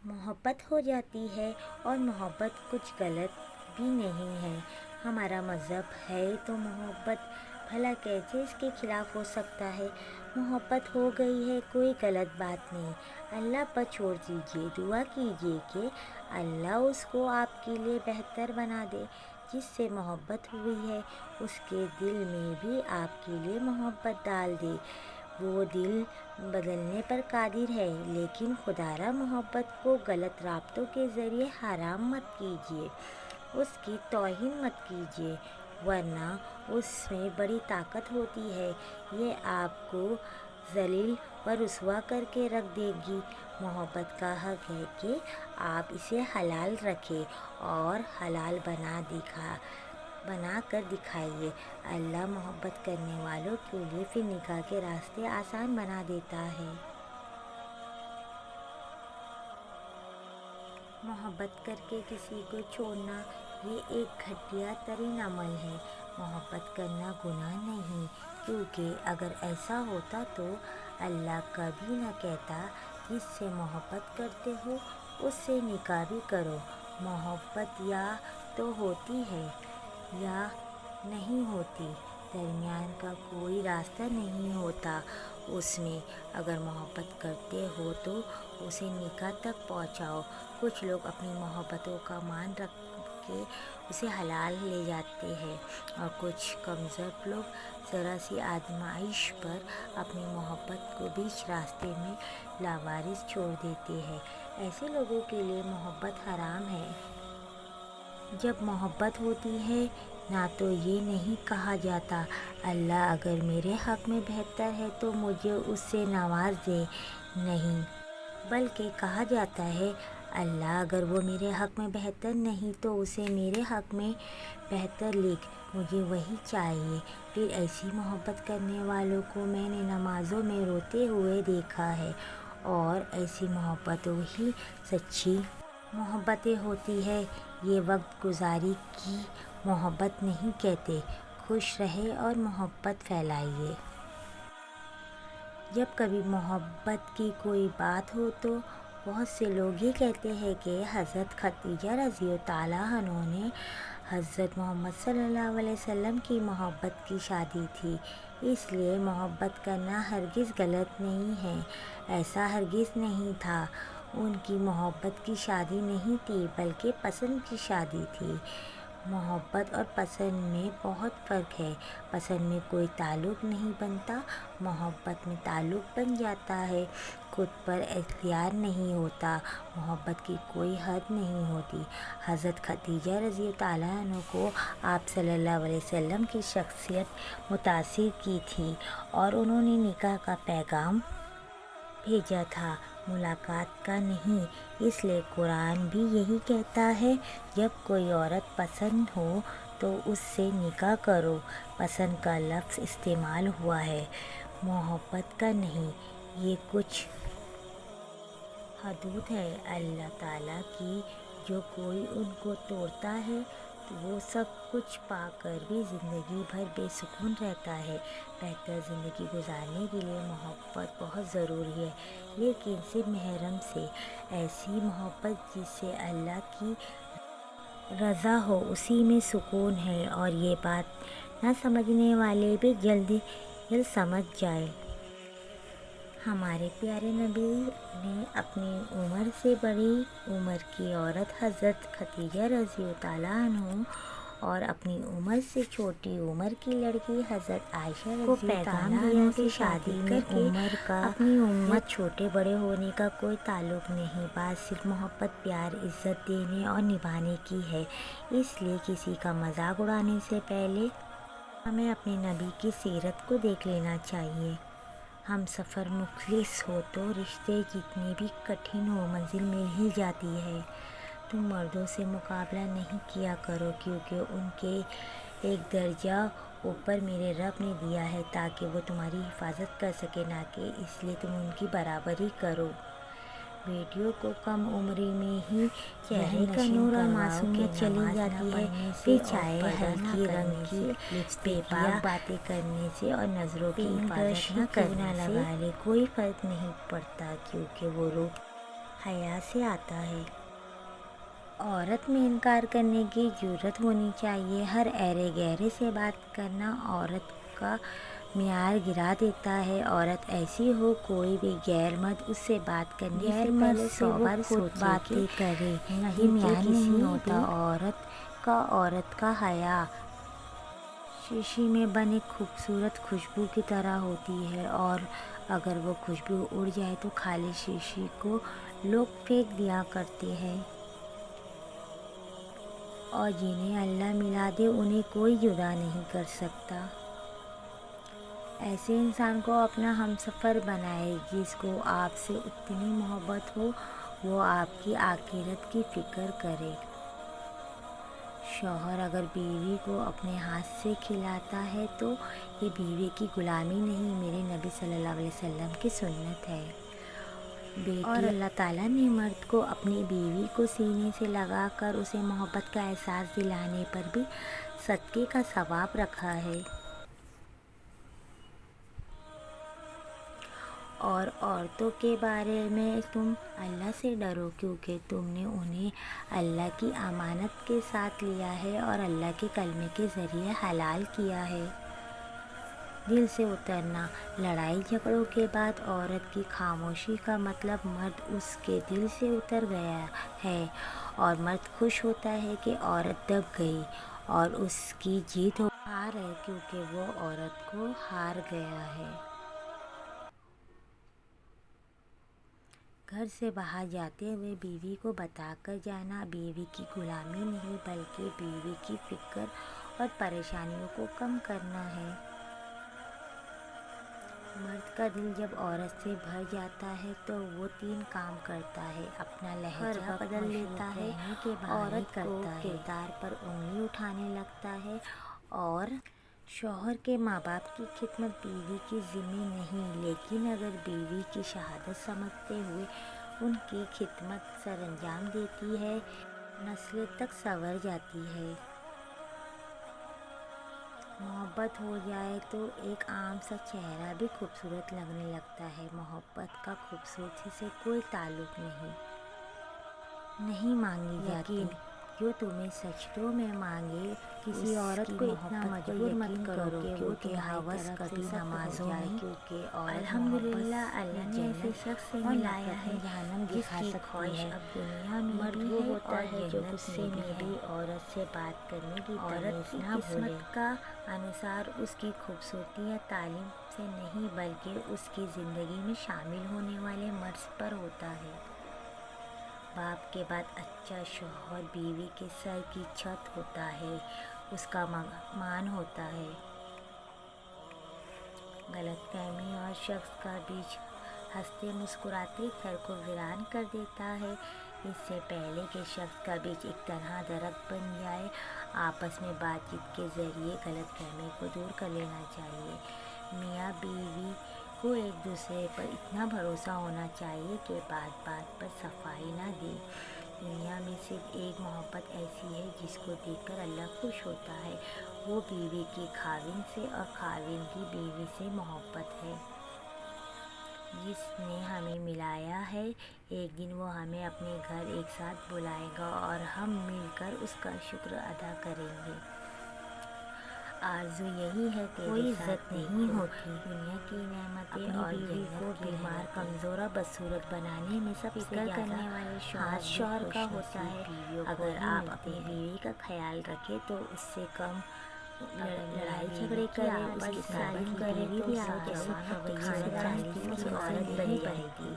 محبت ہو جاتی ہے، اور محبت کچھ غلط بھی نہیں ہے۔ ہمارا مذہب ہے تو محبت بھلا کیسے اس کے خلاف ہو سکتا ہے؟ محبت ہو گئی ہے، کوئی غلط بات نہیں۔ اللہ پر چھوڑ دیجیے، دعا کیجیے کہ اللہ اس کو آپ کے لیے بہتر بنا دے۔ جس سے محبت ہوئی ہے اس کے دل میں بھی آپ کے لیے محبت ڈال دے۔ وہ دل بدلنے پر قادر ہے، لیکن خدا را محبت کو غلط رابطوں کے ذریعے حرام مت کیجیے، اس کی توہین مت کیجیے، ورنہ اس میں بڑی طاقت ہوتی ہے، یہ آپ کو ذلیل و رسوا کر کے رکھ دے گی۔ محبت کا حق ہے کہ آپ اسے حلال رکھیں اور حلال بنا کر دکھائیے۔ اللہ محبت کرنے والوں کے لیے پھر نکاح کے راستے آسان بنا دیتا ہے۔ محبت کر کے کسی کو چھوڑنا یہ ایک گھٹیا ترین عمل ہے۔ محبت کرنا گناہ نہیں، کیونکہ اگر ایسا ہوتا تو اللہ کبھی نہ کہتا جس سے محبت کرتے ہو اس سے نکاح بھی کرو۔ محبت یا تو ہوتی ہے یا نہیں ہوتی، درمیان کا کوئی راستہ نہیں ہوتا اس میں۔ اگر محبت کرتے ہو تو اسے نکاح تک پہنچاؤ۔ کچھ لوگ اپنی محبتوں کا مان رکھ کے اسے حلال لے جاتے ہیں، اور کچھ کمزور لوگ ذرا سی آزمائش پر اپنی محبت کو بیچ راستے میں لاوارث چھوڑ دیتے ہیں۔ ایسے لوگوں کے لیے محبت حرام ہے۔ جب محبت ہوتی ہے نہ تو یہ نہیں کہا جاتا اللہ اگر میرے حق میں بہتر ہے تو مجھے اس سے نواز دے، نہیں، بلکہ کہا جاتا ہے اللہ اگر وہ میرے حق میں بہتر نہیں تو اسے میرے حق میں بہتر لکھ، مجھے وہی چاہیے۔ پھر ایسی محبت کرنے والوں کو میں نے نمازوں میں روتے ہوئے دیکھا ہے، اور ایسی محبتوں ہی سچی محبتیں ہوتی ہیں۔ یہ وقت گزاری کی محبت نہیں کہتے۔ خوش رہیں اور محبت پھیلائیے۔ جب کبھی محبت کی کوئی بات ہو تو بہت سے لوگ یہ کہتے ہیں کہ حضرت خدیجہ رضی اللہ عنہا نے حضرت محمد صلی اللہ علیہ وسلم کی محبت کی شادی تھی، اس لیے محبت کرنا ہرگز غلط نہیں ہے۔ ایسا ہرگز نہیں تھا، ان کی محبت کی شادی نہیں تھی بلکہ پسند کی شادی تھی۔ محبت اور پسند میں بہت فرق ہے۔ پسند میں کوئی تعلق نہیں بنتا، محبت میں تعلق بن جاتا ہے۔ خود پر اختیار نہیں ہوتا، محبت کی کوئی حد نہیں ہوتی۔ حضرت خدیجہ رضی اللہ عنہا کو آپ صلی اللہ علیہ وسلم کی شخصیت متاثر کی تھی، اور انہوں نے نکاح کا پیغام بھیجا تھا، ملاقات کا نہیں۔ اس لیے قرآن بھی یہی کہتا ہے جب کوئی عورت پسند ہو تو اس سے نکاح کرو۔ پسند کا لفظ استعمال ہوا ہے، محبت کا نہیں۔ یہ کچھ حدود ہے اللہ تعالیٰ کی، جو کوئی ان کو توڑتا ہے وہ سب کچھ پا کر بھی زندگی بھر بے سکون رہتا ہے۔ بہتر زندگی گزارنے کے لیے محبت بہت ضروری ہے، لیکن صرف محرم سے۔ ایسی محبت جس سے اللہ کی رضا ہو، اسی میں سکون ہے، اور یہ بات نہ سمجھنے والے بھی جلد سمجھ جائیں۔ ہمارے پیارے نبی نے اپنی عمر سے بڑی عمر کی عورت حضرت خدیجہ رضی اللہ عنہا اور اپنی عمر سے چھوٹی عمر کی لڑکی حضرت عائشہ رضی اللہ عنہا کی شادی کر کے عمر کا اپنی امت چھوٹے بڑے ہونے کا کوئی تعلق نہیں، بات صرف محبت، پیار، عزت دینے اور نبھانے کی ہے۔ اس لیے کسی کا مذاق اڑانے سے پہلے ہمیں اپنے نبی کی سیرت کو دیکھ لینا چاہیے۔ ہم سفر مخلص ہو تو رشتے جتنے بھی کٹھن ہو منزل مل ہی جاتی ہے۔ تم مردوں سے مقابلہ نہیں کیا کرو، کیونکہ ان کے ایک درجہ اوپر میرے رب نے دیا ہے تاکہ وہ تمہاری حفاظت کر سکے، نہ کہ اس لیے تم ان کی برابری کرو۔ بیٹیوں کو کم عمری میں ہی چہرے کا نور اور معصومیت چلی جاتی ہے، پھر چاہے ہلکی رنگ کی بے باک باتیں کرنے سے اور نظروں کی حفاظت نہ کرنے سے کوئی فرق نہیں پڑتا، کیونکہ وہ روح حیا سے آتا ہے۔ عورت میں انکار کرنے کی جرأت ہونی چاہیے۔ ہر ایرے گہرے سے بات کرنا عورت کا معیار گرا دیتا ہے۔ عورت ایسی ہو، کوئی بھی غیر مرد اس سے بات کرنے سے پہلے 100 بار سوچے کہ کرے، نہیں معیار نہیں ہوتا عورت کا حیا شیشے میں بنے خوبصورت خوشبو کی طرح ہوتی ہے، اور اگر وہ خوشبو اڑ جائے تو خالی شیشے کو لوگ پھینک دیا کرتے ہیں، اور جنہیں اللہ ملا دے انہیں کوئی جدا نہیں کر سکتا۔ ایسے انسان کو اپنا ہمسفر بنائے جس کو آپ سے اتنی محبت ہو، وہ آپ کی آخرت کی فکر کرے۔ شوہر اگر بیوی کو اپنے ہاتھ سے کھلاتا ہے تو یہ بیوی کی غلامی نہیں، میرے نبی صلی اللہ علیہ وسلم کی سنت ہے۔ اور اللہ تعالیٰ نے مرد کو اپنی بیوی کو سینے سے لگا کر اسے محبت کا احساس دلانے پر بھی صدقے کا ثواب رکھا ہے۔ اور عورتوں کے بارے میں تم اللہ سے ڈرو، کیونکہ تم نے انہیں اللہ کی امانت کے ساتھ لیا ہے اور اللہ کے کلمے کے ذریعے حلال کیا ہے۔ دل سے اترنا: لڑائی جھگڑوں کے بعد عورت کی خاموشی کا مطلب مرد اس کے دل سے اتر گیا ہے، اور مرد خوش ہوتا ہے کہ عورت دب گئی اور اس کی جیت ہار ہے، کیونکہ وہ عورت کو ہار گیا ہے۔ گھر سے باہر جاتے ہوئے بیوی کو بتا کر جانا بیوی کی غلامی نہیں بلکہ بیوی کی فکر اور پریشانیوں کو کم کرنا ہے۔ مرد کا دل جب عورت سے بھر جاتا ہے تو وہ 3 کام کرتا ہے: اپنا لہجہ بدل لیتا ہے، عورت کو کردار پر انگلی اٹھانے لگتا ہے، اور شوہر کے ماں باپ کی خدمت بیوی کے ذمہ نہیں، لیکن اگر بیوی کی شہادت سمجھتے ہوئے ان کی خدمت سرانجام دیتی ہے، نسلیں تک سنور جاتی ہیں۔ محبت ہو جائے تو ایک عام سا چہرہ بھی خوبصورت لگنے لگتا ہے۔ محبت کا خوبصورتی سے کوئی تعلق نہیں مانگی جاتی، جو تمہیں سجدوں میں مانگے۔ کسی عورت کو اتنا مجبور مت کرو کہ وہ تمہاری طرف سے نمازوں میں الحمدللہ اللہ نے ایسے شخص سے ملایا ہے جس کی خواہش اب دنیا میں بھی ہے اور جنت میں بھی۔ عورت سے بات کرنے کی تمیز نہ بھولے۔ قسمت کا انحصار اس کی خوبصورتی یا تعلیم سے نہیں بلکہ اس کی زندگی میں شامل ہونے والے مرد پر ہوتا ہے۔ باپ کے بعد اچھا شوہر بیوی کے سر کی چھت ہوتا ہے، اس کا مان ہوتا ہے۔ غلط فہمی اور شک کا بیج ہنستے مسکراتے گھر کو ویران کر دیتا ہے۔ اس سے پہلے کہ شک کا بیج ایک تنہا درخت بن جائے، آپس میں بات چیت کے ذریعے غلط فہمی کو دور کر لینا چاہیے۔ میاں بیوی کو ایک دوسرے پر اتنا بھروسہ ہونا چاہیے کہ بات بات پر صفائی نہ دے۔ دنیا میں صرف ایک محبت ایسی ہے جس کو دیکھ کر اللہ خوش ہوتا ہے، وہ بیوی کی خاوند سے اور خاوند کی بیوی سے محبت ہے۔ جس نے ہمیں ملایا ہے، ایک دن وہ ہمیں اپنے گھر ایک ساتھ بلائے گا اور ہم مل کر اس کا شکر ادا کریں گے۔ آرزو یہی ہے کوئی عزت نہیں ہوتی۔ دنیا کی نعمتیں اور جنت کو بیمار، کمزور اور بدصورت بنانے میں سب سے کرنے والے شوہر کا ہوتا ہے۔ اگر آپ اپنی بیوی کا خیال رکھیں تو اس سے کم لڑائی جھگڑے کریں، اس کی تعریف کریں تو 60 جوان اور 40 کی عورت بن جائے گی۔